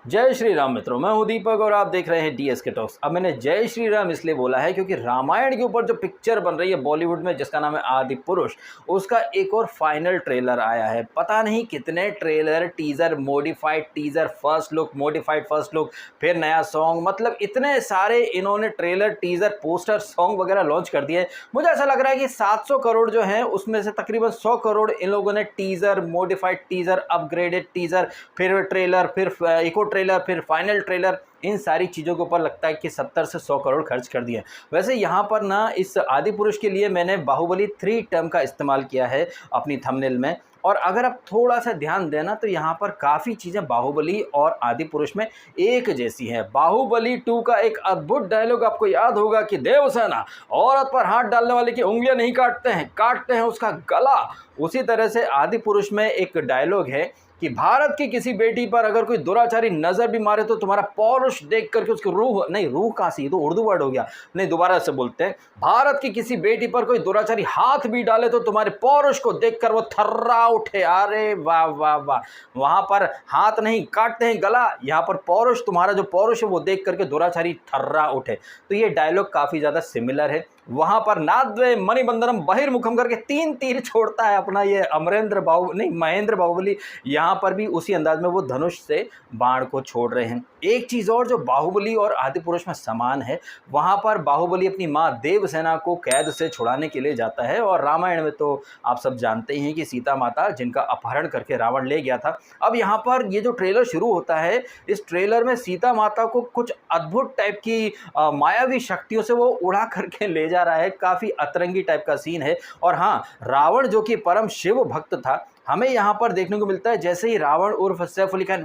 जय श्री राम मित्रों, मैं हूं दीपक और आप देख रहे हैं डीएसके टॉक्स। अब मैंने जय श्री राम इसलिए बोला है क्योंकि रामायण के ऊपर जो पिक्चर बन रही है बॉलीवुड में जिसका नाम है आदि पुरुष, उसका एक और फाइनल ट्रेलर आया है। पता नहीं कितने trailer, teaser, modified teaser, first look, modified first look, फिर नया सॉन्ग, मतलब इतने सारे इन्होंने ट्रेलर, टीजर, पोस्टर, सॉन्ग वगैरह लॉन्च कर दिए। मुझे ऐसा लग रहा है कि 700 करोड़ जो है उसमें से तकरीबन 100 करोड़ इन लोगों ने teaser, modified teaser, upgraded teaser, फिर ट्रेलर, फिर एक और ट्रेलर, फिर फाइनल ट्रेलर, इन सारी चीज़ों के ऊपर लगता है कि 70 से 100 करोड़ खर्च कर दिए। वैसे यहाँ पर ना इस आदि पुरुष के लिए मैंने बाहुबली 3 टर्म का इस्तेमाल किया है अपनी थंबनेल में, और अगर आप थोड़ा सा ध्यान देना तो यहाँ पर काफ़ी चीज़ें बाहुबली और आदि पुरुष में एक जैसी हैं। बाहुबली 2 का एक अद्भुत डायलॉग आपको याद होगा कि देवसेना औरत पर हाथ डालने वाले की उंगलियां नहीं काटते हैं उसका गला। उसी तरह से आदि पुरुष में एक डायलॉग है कि भारत की किसी बेटी पर अगर कोई दुराचारी नजर भी मारे तो तुम्हारा पौरुष देख करके उसकी रूह कहाँ से, ये तो उर्दू वर्ड हो गया, नहीं दोबारा से बोलते हैं। भारत की किसी बेटी पर कोई दुराचारी हाथ भी डाले तो तुम्हारे पौरुष को देखकर वो थर्रा उठे। अरे वाह वाह वाह, वहां पर हाथ नहीं काटते हैं गला, यहाँ पर पौरुष, तुम्हारा जो पौरुष है वो देख करके दुराचारी थर्रा उठे। तो ये डायलॉग काफी ज्यादा सिमिलर है। वहां पर नाद्वे मणिबंधनम बहिर्मुखम करके 3 तीर छोड़ता है अपना ये महेंद्र बाहुबली, यहाँ पर भी उसी अंदाज में वो धनुष से बाण को छोड़ रहे हैं। एक चीज और जो बाहुबली और आदि पुरुष में समान है, वहां पर बाहुबली अपनी माँ देवसेना को कैद से छुड़ाने के लिए जाता है, और रामायण में तो आप सब जानते हैं कि सीता माता जिनका अपहरण करके रावण ले गया था। अब यहाँ पर ये जो ट्रेलर शुरू होता है, इस ट्रेलर में सीता माता को कुछ अद्भुत टाइप की मायावी शक्तियों से वो उड़ा करके ले जा रहा है। काफी अतरंगी टाइप का सीन है। और हाँ, रावण जो कि परम शिव भक्त था, हमें यहाँ पर देखने को मिलता है जैसे ही रावण उर्फ सैफ अली खान,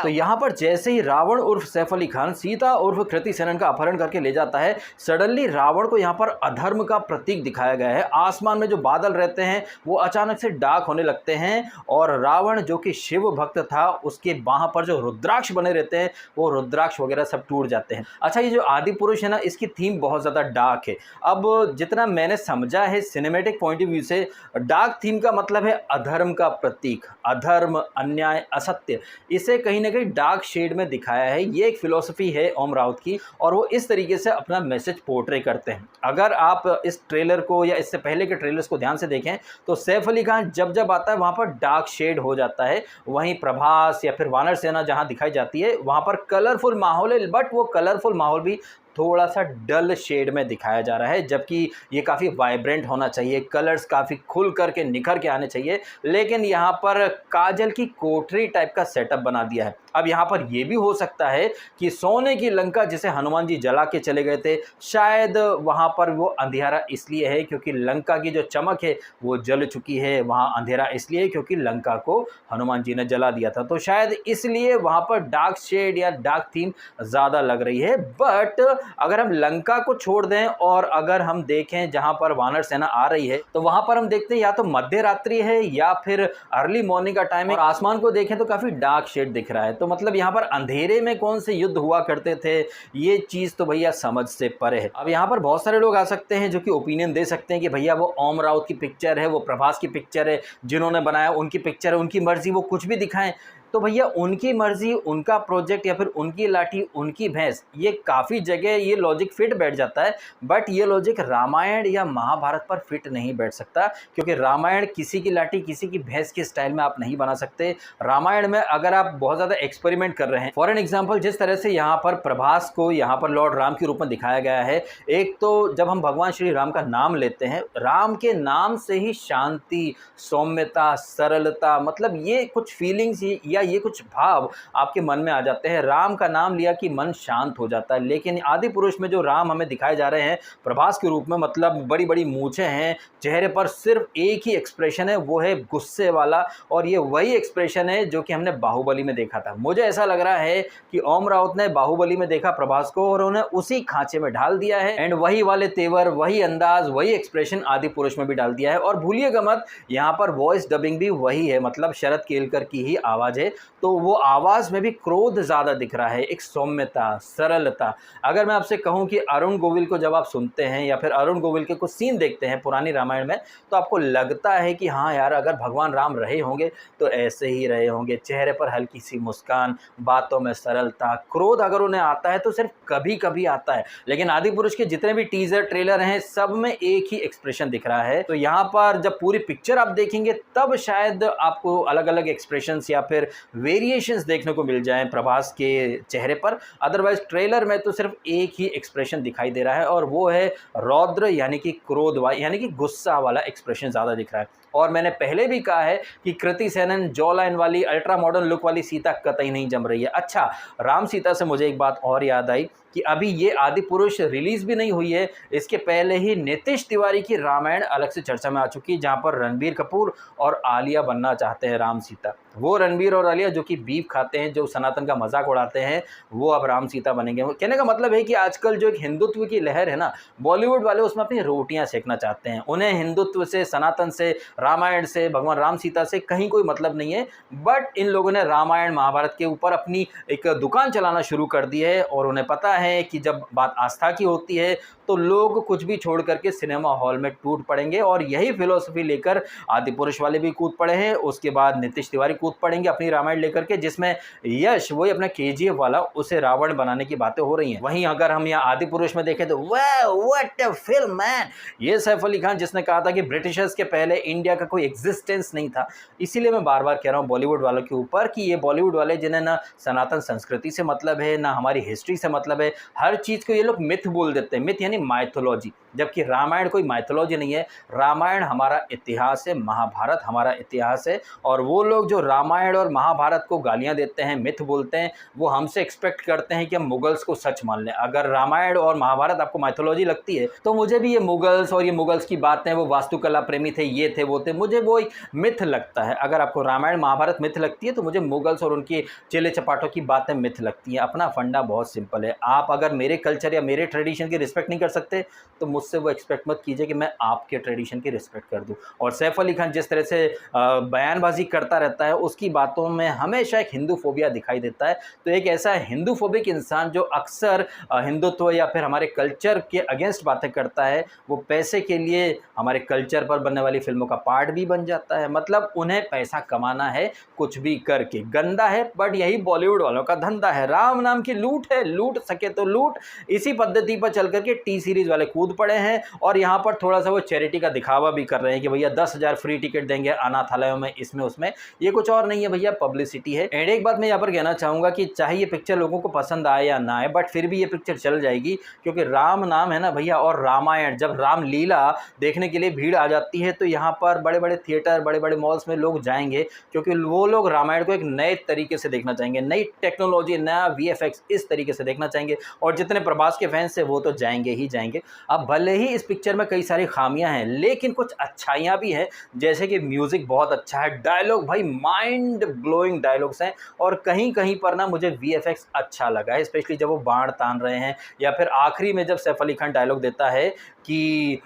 तो यहाँ पर जैसे ही रावण उर्फ सैफ अली खान सीता उर्फ कृति सेनन का अपहरण करके ले जाता है, सडनली रावण को यहाँ पर अधर्म का प्रतीक दिखाया गया है। आसमान में जो बादल रहते हैं वो अचानक से डार्क होने लगते हैं, और रावण जो कि शिव भक्त था उसके वहां पर जो रुद्राक्ष बने रहते हैं वो रुद्राक्ष वगैरह सब टूट जाते हैं। अच्छा, ये जो आदि पुरुष है ना, इसकी थीम बहुत ज्यादा डार्क है। अब जितना मैंने समझा है सिनेमैटिक पॉइंट ऑफ व्यू से, डार्क थीम का मतलब है अधर्म का प्रतीक, अधर्म, अन्याय, असत्य, इसे कहीं ना कहीं डार्क शेड में दिखाया है। ये एक फिलॉसफी है ओम राउत की, और वो इस तरीके से अपना मैसेज पोर्ट्रे करते हैं। अगर आप इस ट्रेलर को या इससे पहले के ट्रेलर्स को ध्यान से देखें तो सैफ अली खान जब जब आता है वहां पर डार्क शेड हो जाता है। वहीं प्रभास या फिर वानर सेना जहां दिखाई जाती है वहां पर कलरफुल माहौल है, बट वो कलरफुल माहौल भी थोड़ा सा डल शेड में दिखाया जा रहा है, जबकि ये काफ़ी वाइब्रेंट होना चाहिए, कलर्स काफ़ी खुल करके निखर के आने चाहिए। लेकिन यहाँ पर काजल की कोठरी टाइप का सेटअप बना दिया है। अब यहाँ पर यह भी हो सकता है कि सोने की लंका जिसे हनुमान जी जला के चले गए थे, शायद वहाँ पर वो अंधेरा इसलिए है क्योंकि लंका की जो चमक है वो जल चुकी है। वहाँ अंधेरा इसलिए क्योंकि लंका को हनुमान जी ने जला दिया था, तो शायद इसलिए वहाँ पर डार्क शेड या डार्क थीम ज़्यादा लग रही है। बट अगर हम लंका को छोड़ दें और अगर हम देखें जहां पर वानर सेना आ रही है, तो वहां पर हम देखते हैं या तो मध्य रात्रि है या फिर अर्ली मॉर्निंग का टाइम है, और आसमान को देखें तो काफी डार्क शेड दिख रहा है। तो मतलब यहां पर अंधेरे में कौन से युद्ध हुआ करते थे, ये चीज तो भैया समझ से परे है। अब यहां पर बहुत सारे लोग आ सकते हैं जो कि ओपिनियन दे सकते हैं कि भैया वो ओम राउत की पिक्चर है, वो प्रभास की पिक्चर है, जिन्होंने बनाया उनकी पिक्चर है, उनकी मर्जी, वो कुछ भी दिखाएं। तो भैया उनकी मर्जी, उनका प्रोजेक्ट, या फिर उनकी लाठी उनकी भैंस, ये काफ़ी जगह ये लॉजिक फिट बैठ जाता है। बट ये लॉजिक रामायण या महाभारत पर फिट नहीं बैठ सकता, क्योंकि रामायण किसी की लाठी किसी की भैंस के स्टाइल में आप नहीं बना सकते। रामायण में अगर आप बहुत ज़्यादा एक्सपेरिमेंट कर रहे हैं, फॉर एन एग्जाम्पल जिस तरह से यहाँ पर प्रभास को यहाँ पर लॉर्ड राम के रूप में दिखाया गया है, एक तो जब हम भगवान श्री राम का नाम लेते हैं, राम के नाम से ही शांति, सौम्यता, सरलता, मतलब ये कुछ फीलिंग्स या ये कुछ भाव आपके मन में आ जाते हैं। राम का नाम लिया कि मन शांत हो जाता है। लेकिन आदि पुरुष में जो राम हमें दिखाए जा रहे हैं प्रभास के रूप में, मतलब बड़ी बड़ी मूछें हैं, चेहरे पर सिर्फ एक ही एक्सप्रेशन है, वो है गुस्से वाला, और ये वही एक्सप्रेशन है जो कि हमने बाहुबली में देखा था। मुझे ऐसा लग रहा है कि ओम राउत ने बाहुबली में देखा प्रभास को और उन्हें उसी खांचे में ढाल दिया है, एंड वही वाले तेवर, वही अंदाज, वही एक्सप्रेशन आदि पुरुष में भी डाल दिया है। और भूलिएगा मत, यहाँ पर वॉइस डबिंग भी वही है, मतलब शरद केलकर की ही आवाज है। तो वो आवाज़ में भी क्रोध ज़्यादा दिख रहा है, एक सौम्यता, सरलता। अगर मैं आपसे कहूँ कि अरुण गोविल को जब आप सुनते हैं या फिर अरुण गोविल के कुछ सीन देखते हैं पुरानी रामायण में, तो आपको लगता है कि हाँ यार, अगर भगवान राम रहे होंगे तो ऐसे ही रहे होंगे। चेहरे पर हल्की सी मुस्कान, बातों में सरलता। क्रोध अगर उन्हें आता है तो सिर्फ कभी-कभी आता है, लेकिन आदिपुरुष के जितने भी टीज़र, ट्रेलर हैं, सब में एक ही एक्सप्रेशन दिख रहा है। तो यहाँ पर जब पूरी पिक्चर आप देखेंगे तब शायद आपको अलग-अलग एक्सप्रेशंस या फिर वेरिएशंस देखने को मिल जाएँ प्रभास के चेहरे पर। अदरवाइज़ ट्रेलर में तो सिर्फ एक ही एक्सप्रेशन दिखाई दे रहा है और वो है रौद्र, यानी कि क्रोध यानी कि गुस्सा वाला एक्सप्रेशन ज़्यादा दिख रहा है। और मैंने पहले भी कहा है कि कृति सेनन जॉ लाइन वाली अल्ट्रा मॉडर्न लुक वाली सीता कतई नहीं जम रही है। अच्छा, राम सीता से मुझे एक बात और याद आई कि अभी ये आदिपुरुष रिलीज़ भी नहीं हुई है, इसके पहले ही नीतीश तिवारी की रामायण अलग से चर्चा में आ चुकी है, जहाँ पर रणबीर कपूर और आलिया बनना चाहते हैं राम सीता। वो रणबीर और आलिया जो कि बीफ खाते हैं, जो सनातन का मजाक उड़ाते हैं, वो अब राम सीता बनेंगे। कहने का मतलब है कि आजकल जो एक हिंदुत्व की लहर है ना, बॉलीवुड वाले उसमें अपनी रोटियां सेकना चाहते हैं। उन्हें हिंदुत्व से, सनातन से, रामायण से, भगवान राम सीता से कहीं कोई मतलब नहीं है। बट इन लोगों ने रामायण महाभारत के ऊपर अपनी एक दुकान चलाना शुरू कर दी है और उन्हें पता है कि जब बात आस्था की होती है तो लोग कुछ भी छोड़ करके सिनेमा हॉल में टूट पड़ेंगे। और यही फिलॉसफी लेकर आदिपुरुष वाले भी कूद पड़े हैं। उसके बाद नीतीश तिवारी कूद पड़ेंगे अपनी रामायण लेकर के, जिसमें यश वही अपना केजीएफ वाला उसे रावण बनाने की बातें हो रही हैं। वहीं अगर हम यहाँ आदिपुरुष में देखें तो वाह व्हाट अ फिल्म मैन, ये सैफ अली खान जिसने कहा था कि ब्रिटिशर्स के पहले इंडिया का कोई एग्जिस्टेंस नहीं था। इसीलिए मैं बार बार कह रहा हूँ बॉलीवुड वालों के ऊपर कि ये बॉलीवुड वाले जिन्हें ना सनातन संस्कृति से मतलब है, ना हमारी हिस्ट्री से मतलब है, हर चीज़ को ये लोग मिथ बोल देते हैं। मिथ यानी माइथोलॉजी, जबकि रामायण कोई माइथोलॉजी नहीं है। रामायण हमारा इतिहास है, महाभारत हमारा इतिहास है। और वो लोग जो रामायण और महाभारत को गालियां देते हैं, मिथ बोलते हैं, वो हमसे एक्सपेक्ट करते हैं कि हम मुगल्स को सच मान लें। अगर रामायण और महाभारत आपको माइथोलॉजी लगती है तो मुझे भी ये मुगल्स और ये मुगल्स की बातें, वो वास्तुकला प्रेमी थे, ये थे, वो थे, मुझे वो एक मिथ लगता है। अगर आपको रामायण महाभारत मिथ लगती है तो मुझे मुगल्स और उनके चेले चपाटों की बातें मिथ लगती हैं। अपना फंडा बहुत सिंपल है। आप अगर मेरे कल्चर या मेरे ट्रेडिशन की रिस्पेक्ट नहीं कर सकते तो मुझसे वो एक्सपेक्ट मत कीजिए कि मैं आपके ट्रेडिशन की रिस्पेक्ट कर दूं। और सैफ अली खान जिस तरह से बयानबाजी करता रहता है, उसकी बातों में हमेशा एक हिंदू फोबिया दिखाई देता है। तो एक ऐसा हिंदू फोबिक इंसान जो अक्सर हिंदुत्व या फिर हमारे कल्चर के अगेंस्ट बातें करता है, वो पैसे के लिए हमारे कल्चर पर बनने वाली फिल्मों का पार्ट भी बन जाता है। मतलब उन्हें पैसा कमाना है कुछ भी करके। गंदा है बट यही बॉलीवुड वालों का धंधा है। राम नाम की लूट है, लूट सके तो लूट। इसी पद्धति पर चल करके टी सीरीज वाले कूद पड़े हैं और यहाँ पर थोड़ा सा वो चैरिटी का दिखावा भी कर रहे हैं कि भैया 10,000 फ्री टिकट देंगे अनाथालयों में, इसमें उसमें। ये कुछ और नहीं है भैया, पब्लिसिटी है। एंड एक बात मैं यहाँ पर कहना चाहूँगा कि चाहे ये पिक्चर लोगों को पसंद आए या ना आए, बट फिर भी ये पिक्चर चल जाएगी, क्योंकि राम नाम है ना भैया। और रामायण, जब रामलीला देखने के लिए भीड़ आ जाती है तो यहाँ पर बड़े बड़े थिएटर, बड़े बड़े मॉल्स में लोग जाएंगे, क्योंकि वो लोग रामायण को एक नए तरीके से देखना चाहेंगे, नई टेक्नोलॉजी, नया VFX इस तरीके से देखना चाहेंगे। और जितने प्रभास के फैंस हैं वो तो जाएंगे ही जाएंगे। अब भले ही इस पिक्चर में कई सारी खामियां हैं, लेकिन कुछ अच्छाइयां भी हैं, जैसे कि म्यूजिक बहुत अच्छा है, डायलॉग भाई माइंड ब्लोइंग डायलॉग्स हैं। और कहीं कहीं पर ना मुझे VFX अच्छा लगा है, स्पेशली जब वो बाण तान रहे हैं या फिर आखिरी में जब सैफ अली खान डायलॉग देता है कि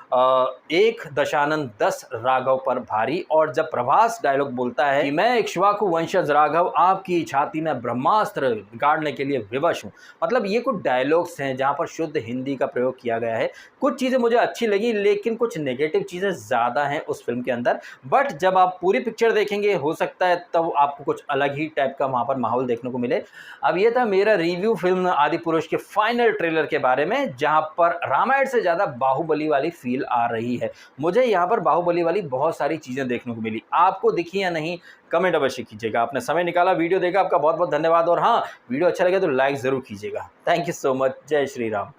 1 दशानन 10 राघव पर भारी। और जब प्रभास डायलॉग बोलता है कि मैं इक्ष्वाकु वंशज राघव आपकी छाती में ब्रह्मास्त्र गाड़ने के लिए विवश हूँ। मतलब ये कुछ डायलॉग्स हैं जहाँ पर शुद्ध हिंदी का प्रयोग किया गया है। कुछ चीज़ें मुझे अच्छी लगी, लेकिन कुछ नेगेटिव चीज़ें ज़्यादा हैं उस फिल्म के अंदर। बट जब आप पूरी पिक्चर देखेंगे हो सकता है तब आपको कुछ अलग ही टाइप का वहाँ पर माहौल देखने को मिले। अब ये था मेरा रिव्यू फिल्म आदिपुरुष के फाइनल ट्रेलर के बारे में, जहाँ पर रामायण से ज़्यादा बाहुबली वाली फील आ रही है। मुझे यहाँ पर बाहुबली वाली बहुत सारी चीज़ें देखने को मिली। आपको दिखी या नहीं, कमेंट अवश्य कीजिएगा। आपने समय निकाला वीडियो देखा, आपका बहुत बहुत धन्यवाद। और हाँ, वीडियो अच्छा लगे तो लाइक ज़रूर कीजिएगा। Thank you so much. जय श्री राम।